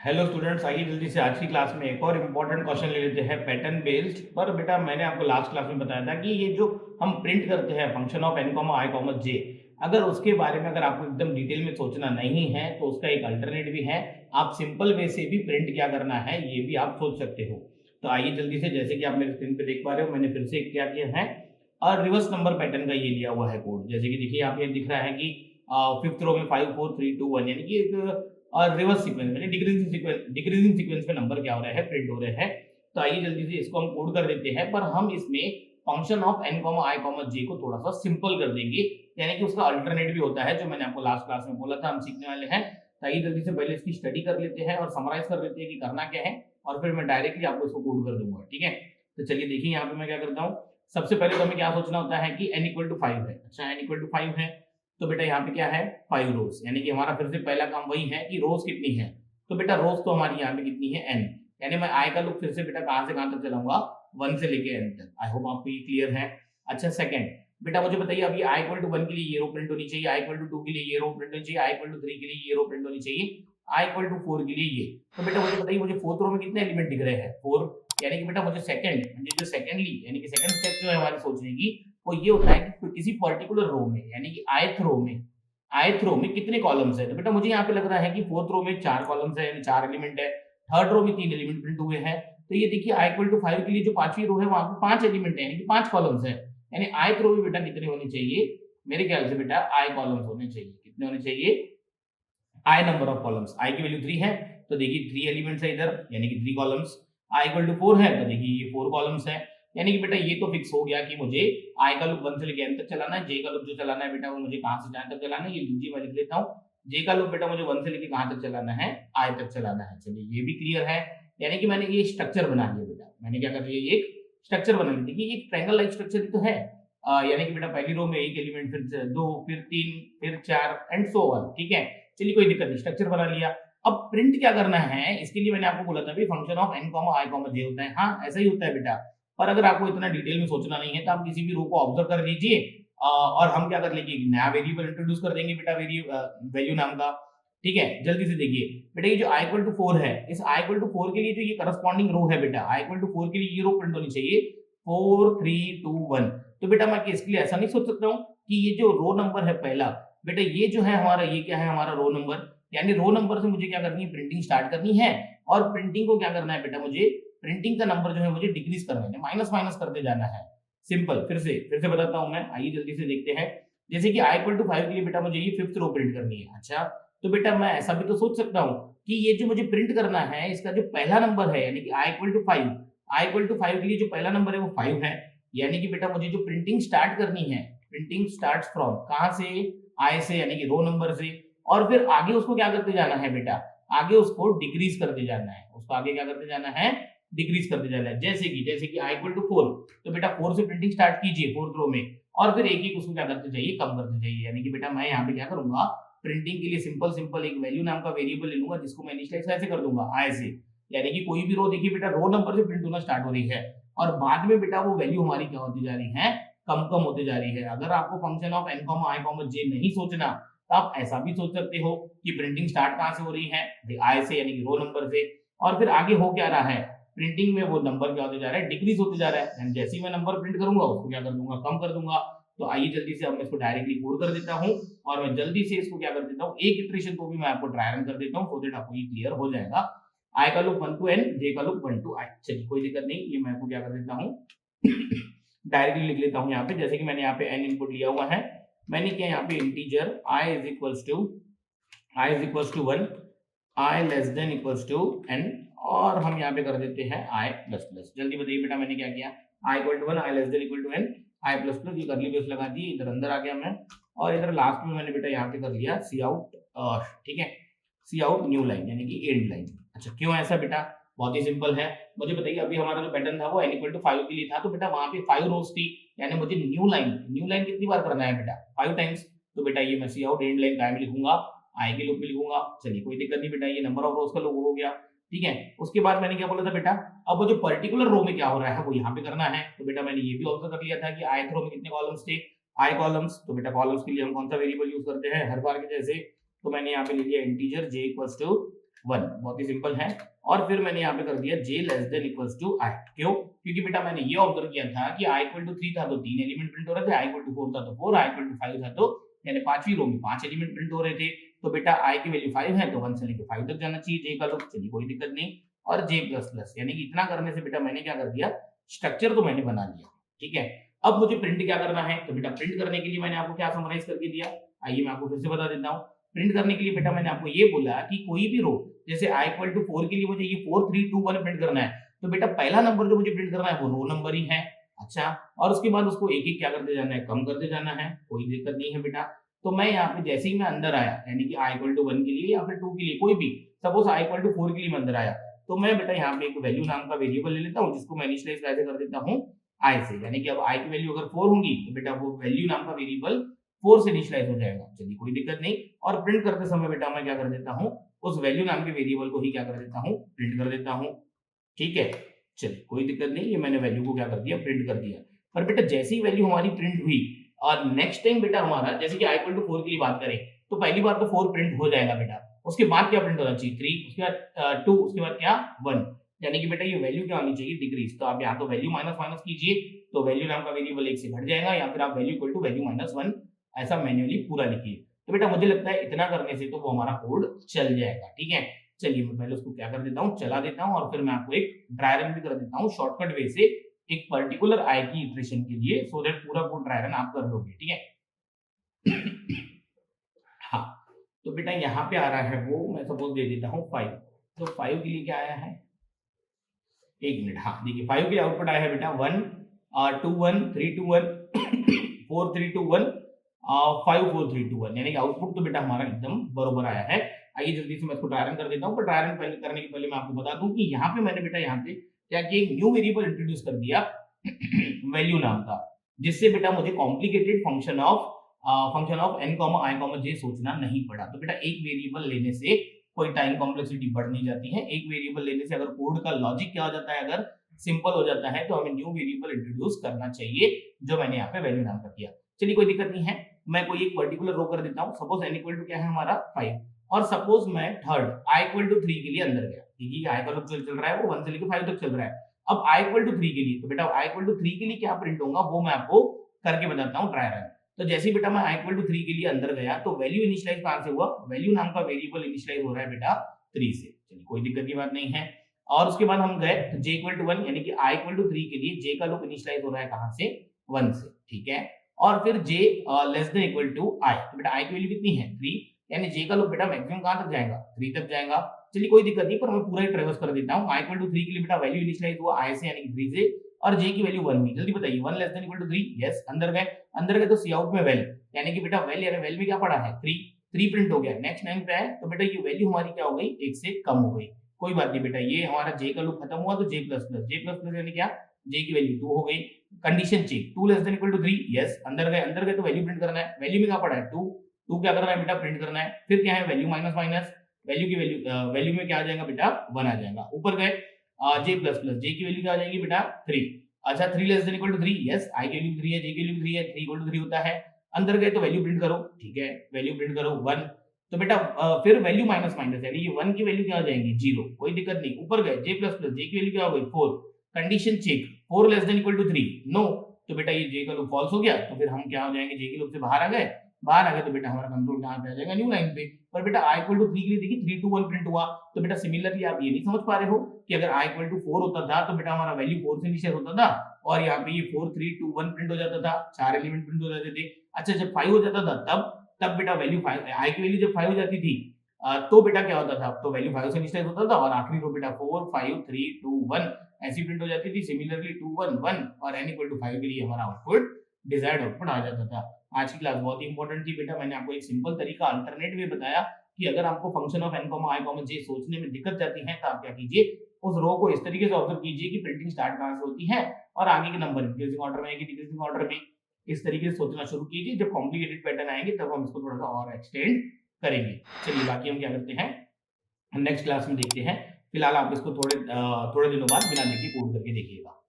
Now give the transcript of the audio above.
Hello students, आइए जल्दी से आज की क्लास में एक और इम्पोर्टेंट क्वेश्चन ले लेते हैं पैटर्न बेस्ड। पर बेटा मैंने आपको लास्ट क्लास में बताया था कि ये जो हम प्रिंट करते हैं function of n, i, j, अगर उसके बारे में अगर आपको एकदम डिटेल में सोचना नहीं है तो उसका एक अल्टरनेट भी है। आप सिंपल वे से भी प्रिंट क्या करना है ये भी आप सोच सकते हो। तो आइए जल्दी से, जैसे कि आप मेरे स्क्रीन पे देख पा रहे हो, मैंने फिर से क्या किया है और रिवर्स नंबर पैटर्न का ये लिया हुआ है कोड। जैसे कि देखिए यहाँ पे दिख रहा है कि फिफ्थ रो में 5 4 3 2 1, यानी कि एक और रिवर्स सीक्वेंस में डिक्रीजिंग सीक्वेंस में नंबर क्या हो रहा है, प्रिंट हो रहे हैं। तो आइए जल्दी से इसको हम कोड कर देते हैं, पर हम इसमें function of n, i, j को थोड़ा सा सिंपल कर देंगे, यानी कि उसका अल्टरनेट भी होता है जो मैंने आपको लास्ट क्लास में बोला था हम सीखने वाले हैं। तो आइए जल्दी से पहले इसकी स्टडी कर लेते हैं और समराइज कर लेते हैं कि करना क्या है, और फिर मैं डायरेक्टली आपको इसको कोड कर दूंगा। ठीक है, तो चलिए देखिए यहाँ पे मैं क्या करता हूँ। सबसे पहले तो हमें क्या सोचना होता है कि n इक्वल टू 5 है। अच्छा, n इक्वल टू 5 है तो बेटा यहाँ पे क्या है 5 रोज, यानी कि हमारा फिर से पहला काम वही है कि रोज कितनी है। तो बेटा रोज तो हमारी यहाँ पे कितनी है n, यानी मैं i का लुक फिर से बेटा कहां से कहां तक चलाऊंगा, 1 से लेके n तक। आई होप आपको ये क्लियर है। अच्छा, सेकंड बेटा मुझे बताइए अभी i इक्वल टू 1 के लिए ये रो प्रिंट होनी चाहिए, i इक्वल टू 2 के लिए ये रो प्रिंट होनी चाहिए, i इक्वल टू 3 के लिए ये रो प्रिंट होनी चाहिए, i इक्वल टू 4 के लिए ये। तो बेटा मुझे बताइए मुझे फोर्थ रो में कितने एलिमेंट दिख रहे हैं 4, यानी कि बेटा मुझे सेकंडली यानी कि सेकंड स्टेप जो है हमारी सोचने की वो ये होता है कि किसी पर्टिकुलर रो में, यानी कि ith रो में कितने कॉलम्स है। तो बेटा मुझे यहाँ पे लग रहा है कि फोर्थ रो में 4 कॉलम्स है, यानी 4 एलिमेंट है। थर्ड रो में 3 एलिमेंट प्रिंट हुए हैं। तो ये देखिए i इक्वल टू 5 के लिए जो पांचवी रो है वहां पे 5 एलिमेंट है, यानी कि 5 कॉलम्स है। यानी ith रो में बेटा कितने होने चाहिए, मेरे ख्याल से बेटा i कॉलम्स होने चाहिए। कितने होने चाहिए, i number of columns. i की वैल्यू 3 है तो देखिए 3 एलिमेंट्स है इधर, यानी कि 3 कॉलम्स। i इक्वल टू 4 है तो देखिए ये 4 कॉलम्स है। यानी कि बेटा ये तो फिक्स हो गया कि मुझे i का लूप 1 से लेकर n तक चलाना है, j का लूप जो चलाना है बेटा वो मुझे कहां से जहां तक चलाना है ये लीजिए मैं लिख लेता हूं। j का लूप बेटा मुझे 1 से लेकर कहां तक चलाना है, i तक चलाना है। चलिए ये भी क्लियर है। यानी कि मैंने ये स्ट्रक्चर बना लिया बेटा, मैंने क्या कर लिया, एक स्ट्रक्चर बना लिया। देखिए ये ट्रायंगल लाइक स्ट्रक्चर तो है। यानी कि बेटा पहली रो में एक एलिमेंट, फिर 2, फिर 3, फिर 4 एंड सो ऑन। ठीक है, चलिए कोई दिक्कत नहीं, स्ट्रक्चर बना लिया। अब प्रिंट क्या करना है, इसके लिए मैंने आपको बोला था भी function of n, i, j होता है। हाँ ऐसा ही होता है बेटा, पर अगर आपको इतना डिटेल में सोचना नहीं है तो आप किसी भी रो को ऑब्जर्व कर लीजिए और हम क्या कर लेंगे, एक नया वेरिएबल इंट्रोड्यूस कर देंगे बेटा, वैल्यू नाम का। ठीक है, जल्दी से देखिए बेटा ये जो i इक्वल टू 4 है, इस i इक्वल टू 4 के लिए जो ये करस्पॉन्डिंग रो है बेटा, i इक्वल टू 4 के लिए ये रो प्रिंट होनी चाहिए 4 3 2 1। तो बेटा मैं इसके लिए ऐसा नहीं सोच सकता हूँ कि ये जो रो नंबर है पहला, बेटा ये जो है हमारा, ये क्या है हमारा रो नंबर, यानी रो नंबर से मुझे क्या करनी है, प्रिंटिंग स्टार्ट करनी है। और प्रिंटिंग को क्या करना है बेटा, मुझे प्रिंटिंग का नंबर जो है मुझे डिक्रीज करना है, माइनस माइनस करते जाना है। सिंपल, फिर से बताता हूं मैं, आइए जल्दी से देखते हैं। जैसे कि i इक्वल टू 5 के लिए बेटा मुझे ये फिफ्थ रो प्रिंट करनी है। अच्छा, तो बेटा मैं ऐसा भी तो सोच सकता हूँ कि ये जो मुझे प्रिंट करना है इसका जो पहला नंबर है, यानी कि i equal to 5, i equal to 5 के लिए जो पहला नंबर है वो 5 है। यानी कि बेटा मुझे जो प्रिंटिंग स्टार्ट करनी है, प्रिंटिंग स्टार्ट्स फ्रॉम कहां से, i से, यानी कि रो नंबर से, और फिर आगे उसको क्या करते जाना है बेटा, आगे उसको डिक्रीज करते जाना है, उसको आगे क्या करते जाना है, डिक्रीज करते जाना है। जैसे कि i इक्वल टू 4, तो बेटा 4 से प्रिंटिंग स्टार्ट कीजिए फोर्थ रो में, और फिर एक एक उसको क्या करते जाइए, कम करते जाइए। यानी कि बेटा मैं यहाँ पे क्या करूंगा, प्रिंटिंग के लिए सिंपल एक वैल्यू नाम का वेरिएबल ले लूंगा जिसको मैं इनिशियलाइज ऐसे कर दूंगा i से। यानी कि कोई भी रो देखिए बेटा रो नंबर से प्रिंट होना स्टार्ट हो रही है, और बाद में बेटा वो वैल्यू हमारी क्या होती जा रही है, कम होते जा रही है। अगर आपको function of n, i, j नहीं सोचना तो आप ऐसा भी सोच सकते हो कि प्रिंटिंग स्टार्ट कहां से हो रही है, i से, यानी कि रो नंबर से, और फिर आगे हो क्या रहा है, प्रिंटिंग में वो नंबर क्या होते जा रहा है, डिक्रीज होते जा रहा है। जैसे ही मैं नंबर प्रिंट करूंगा उसको क्या कर दूंगा, कम कर दूंगा। तो आइए जल्दी से अब मैं इसको डायरेक्टली कोड कर देता हूं, और मैं जल्दी से इसको क्या कर देता हूं, एक इटरेशन को भी मैं आपको ट्राई रन कर देता हूं, सो दैट आपको ये क्लियर हो जाएगा। i का लूप 1 टू n, j का लूप 1 टू i। चलिए कोई दिक्कत नहीं, ये मैं आपको क्या कर देता हूं डायरेक्टली लिख लेता हूं यहाँ पे। जैसे कि मैंने यहाँ पे n इनपुट लिया हुआ है, मैंने किया यहाँ पे integer i is equals to 1, i less than equals to n, और हम यहाँ पे कर देते हैं i प्लस प्लस। जल्दी बताइए बेटा मैंने क्या किया, i equal to 1, i less than equal to n, i plus plus, ये करली ब्रेस लगा दी, इधर अंदर आ गया मैं, और इधर लास्ट में मैंने बेटा यहाँ पे कर लिया सी आउट। ठीक है, सी आउट न्यू लाइन, यानी कि एंड लाइन। अच्छा, क्यों ऐसा बेटा, बहुत ही सिंपल है। मुझे बताइए अभी हमारा जो पैटर्न था वो n इक्वल टू 5 के लिए था, तो बेटा वहां पे 5 रोज थी, यानी मुझे न्यू लाइन कितनी बार करना है बेटा, 5 टाइम्स। तो बेटा ये मैं सी आउट एंड लाइन टाइम लिखूंगा, आई के लूप में लिखूंगा। चलिए कोई दिक्कत नहीं बेटा, ये नंबर ऑफ रोज का लूप हो गया। ठीक है, उसके बाद मैंने क्या बोला था बेटा, अब वो जो पर्टिकुलर रो में क्या हो रहा है वो यहाँ पे करना है। तो बेटा मैंने ये भी ऑब्जर्व कर लिया था कि ith रो में कितने कॉलम्स थे, i कॉलम्स। तो बेटा कॉलम्स के लिए हम कौन सा वेरिएबल यूज करते हैं, हर बार के जैसे, तो मैंने यहाँ पे लिख दिया इंटीजर j इक्वल्स टू 1, बहुत ही सिंपल है। और फिर मैंने यहाँ पे कर दिया j less than equals to i। क्यों? क्योंकि बेटा मैंने ये ऑब्जर्व किया था कि i इक्वल टू 3 था तो 3 एलिमेंट प्रिंट हो रहे थे, i इक्वल टू 4 था तो 4, i इक्वल टू 5 था तो यानी पांचवी रो में 5 एलिमेंट प्रिंट हो रहे थे। तो बेटा i की वैल्यू 5 है तो 1 से लेकर 5 तक जाना चाहिए j का लूप। चलिए कोई दिक्कत नहीं। और j प्लस प्लस यानी कि इतना करने से बेटा मैंने क्या कर दिया, स्ट्रक्चर तो मैंने बना लिया। ठीक है, अब मुझे प्रिंट क्या करना है, तो बेटा प्रिंट करने के लिए मैंने आपको क्या समराइज करके दिया, आइए मैं आपको फिर से बता देता हूँ। प्रिंट करने के लिए बेटा मैंने आपको ये बोला कि कोई भी रो, जैसे i इक्वल टू 4 के लिए मुझे ये 4 3 2 1 प्रिंट करना है, तो बेटा पहला नंबर जो मुझे प्रिंट करना है वो रो नंबर ही है। अच्छा, और उसके बाद उसको एक एक क्या करते जाना है, कम करते जाना है, कोई दिक्कत नहीं है बेटा। तो मैं यहाँ पे जैसे ही मैं अंदर आया, यानी कि i इक्वल टू 1 के लिए या फिर 2 के लिए कोई भी, सपोज i इक्वल टू 4 के लिए मैं अंदर आया, तो मैं बेटा यहाँ पे एक वैल्यू नाम का वेरिएबल ले लेता हूँ, जिसको मैं इनिशियलाइज कैसे कर देता हूँ i से, यानी कि अब i की वैल्यू अगर 4 होंगी तो बेटा वो वैल्यू नाम का वेरिएबल 4 से इनिशियलाइज हो जाएगा। चलिए कोई दिक्कत नहीं। और प्रिंट करते समय बेटा मैं क्या कर देता हूँ, उस वैल्यू नाम के वेरिएबल को ही क्या कर देता हूँ, प्रिंट कर देता हूँ। ठीक है, चलिए कोई दिक्कत नहीं, ये मैंने वैल्यू को क्या कर दिया, प्रिंट कर दिया। पर बेटा जैसी वैल्यू हमारी प्रिंट हुई और नेक्स्ट टाइम बेटा हमारा, जैसे कि i इक्वल टू 4 के लिए बात करें, तो पहली बार तो 4 प्रिंट हो जाएगा बेटा, उसके बाद क्या प्रिंट होना चाहिए, 3, उसके बाद 2, उसके बाद क्या 1, यानी कि बेटा ये वैल्यू क्या होनी चाहिए, डिक्रीज। तो आप यहाँ तो वैल्यू माइनस माइनस कीजिए, तो वैल्यू नाम का वेरिएबल 1 से घट जाएगा, या फिर आप value equal to value minus 1 ऐसा मैन्युअली पूरा लिखिए। तो बेटा मुझे लगता है इतना करने से तो वो हमारा कोड चल जाएगा। ठीक है, चलिए मैं पहले उसको क्या कर देता हूँ, चला देता हूँ, और फिर मैं आपको एक ड्राई रन भी कर देता हूँ शॉर्टकट वे से एक पर्टिकुलर आई की इटरेशन के लिए, सो दैट पूरा कोड ड्राई रन आप कर लोगे। ठीक है हाँ, तो बेटा यहाँ पे आ रहा है वो, मैं सपोज दे देता हूँ 5, तो 5 के लिए क्या आया है, एक मिनट, हाँ देखिए 5 के लिए आउटपुट आया है बेटा 1 2 1 3 2 1 4 3 2 1 5 4 3 2 1, यानी कि आउटपुट तो बेटा हमारा एकदम बरोबर आया है। आइए जल्दी से मैं इसको ड्राई रन कर देता हूँ, पर ड्राई रन पहले करने के पहले मैं आपको बता दूं कि यहाँ पे मैंने बेटा यहाँ पे क्या किया, एक न्यू वेरिएबल इंट्रोड्यूस कर दिया वैल्यू नाम का, जिससे बेटा मुझे complicated function of n i j सोचना नहीं पड़ा। तो बेटा एक वेरिएबल लेने से कोई टाइम कॉम्प्लेक्सिटी बढ़ नहीं जाती है, एक वेरिएबल लेने से अगर कोड का लॉजिक क्या हो जाता है, अगर सिंपल हो जाता है, तो हमें न्यू वेरिएबल इंट्रोड्यूस करना चाहिए, जो मैंने यहाँ पे वैल्यू नाम का किया। चलिए कोई दिक्कत नहीं है, मैं कोई एक पर्टिकुलर रो कर देता हूँ, सपोज n इक्वल टू क्या है हमारा 5, और सपोज मैं थर्ड i इक्वल टू 3 के लिए अंदर गया, ठीक है, i का लूप चल रहा है वो 1 से लेकर 5 तक चल रहा है। अब i इक्वल टू 3 के लिए, तो बेटा i इक्वल टू 3 के लिए क्या प्रिंट होगा वो मैं आपको करके बताता हूँ ड्राई रन। तो जैसे ही बेटा मैं i इक्वल टू 3 के लिए अंदर गया, तो वैल्यू इनिशियलाइज कहां से हुआ, वैल्यू नाम का वेरिएबल इनिशियलाइज हो रहा है बेटा 3 से। चलिए कोई दिक्कत की बात नहीं है। और उसके बाद हम गए j इक्वल टू 1, यानी कि i इक्वल टू 3 के लिए j का लूप इनिशियलाइज हो रहा है कहां से, 1 से। ठीक है, और फिर j less than equal to i, तो बेटा i की वैल्यू कितनी है 3, यानी j का लूप बेटा मैक्सिमम कहां तक जाएगा, 3 तक जाएगा। चलिए कोई दिक्कत नहीं, पर मैं पूरा ही ट्रेवर्स कर देता हूं। i इक्वल टू 3 के लिए बेटा वैल्यू इनिशियलाइज हुआ i से, यानी कि 3 से, और j की वैल्यू 1 हुई। जल्दी बताइए 1 less than equal to 3, yes, अंदर गए तो सी आउट में वैल, यानी कि बेटा वैल, यानी वैल में क्या पड़ा है 3 प्रिंट हो गया। नेक्स्ट 9 पे है, तो बेटा ये वैल्यू हमारी क्या हो गई, 1 से कम हो गई। कोई बात नहीं बेटा, ये हमारा j का लूप खत्म हुआ, तो j प्लस प्लस यानी क्या, j की वैल्यू 2 हो गई। Condition check, 2 less than equal to 3, yes, अंदर गए तो वैल्यू प्रिंट करना है, वैल्यू में क्या पड़ा है 2 क्या करना है बेटा, प्रिंट करना है। फिर क्या है, वैल्यू माइनस माइनस, वैल्यू की वैल्यू में क्या आ जाएगा बेटा 1 आ जाएगा। ऊपर गए j प्लस प्लस, j की वैल्यू क्या आ जाएगी बेटा 3, अच्छा 3 less than equal to 3, yes, i की वैल्यू 3 है, j की वैल्यू 3 है, 3 इक्वल टू 3 होता है। अंदर गए तो वैल्यू प्रिंट करो, ठीक है, वैल्यू प्रिंट करो 1, तो बेटा फिर वैल्यू माइनस माइनस, यानी ये 1 की वैल्यू क्या हो जाएगी 0, कोई दिक्कत नहीं। ऊपर गए j प्लस प्लस, j की वैल्यू क्या हो गई 4, condition check, 4 less than equal to 3, no, तो बेटा ये j का लूप फॉल्स हो गया, तो फिर हम क्या हो जाएंगे, j के लूप से बाहर आ गए, तो बेटा हमारा कंट्रोल कहां पे आ जाएगा, न्यू लाइन पे। पर बेटा i इक्वल टू 3 के लिए देखिए 3 2 1 प्रिंट हुआ, तो बेटा सिमिलरली आप ये नहीं समझ पा रहे हो कि अगर i इक्वल टू 4 होता था, तो बेटा हमारा वैल्यू 4 से इनिशियल होता था, और यहाँ पे ये 4 3 2 1 प्रिंट हो जाता था, 4 एलिमेंट प्रिंट हो जाते थे। अच्छा जब 5 हो जाता था, तब बेटा वैल्यू 5, i की वैल्यू जब 5 हो जाती थी, तो बेटा क्या होता था, तो वैल्यू 5 से इनिशियलाइज होता था, और आखिरी रो बेटा 4 5 3 2 1 ऐसी प्रिंट हो जाती थी। सिमिलरली 2 1 1 और n इक्वल टू 5 के लिए हमारा आउटपुट डिजायर्ड आउटपुट आ जाता था। आज की क्लास बहुत ही इंपॉर्टेंट थी बेटा, मैंने आपको एक सिंपल तरीका अल्टरनेट वे बताया कि अगर आपको function of n i j सोचने में दिक्कत जाती है, तो आप क्या कीजिए, उस रो को इस तरीके से ऑब्जर्व कीजिए कि प्रिंटिंग स्टार्ट कहां से होती है और आगे के नंबर इंक्रीजिंग ऑर्डर में है कि डिक्रीजिंग ऑर्डर में, इस तरीके से सोचना शुरू कीजिए। जब कॉम्प्लिकेटेड पैटर्न आएंगे तब हम इसको थोड़ा सा और एक्सटेंड करेंगे। चलिए बाकी हम क्या करते हैं नेक्स्ट क्लास में देखते हैं। फिलहाल आप इसको थोड़े दिनों बाद बिना देखे कोड करके देखिएगा।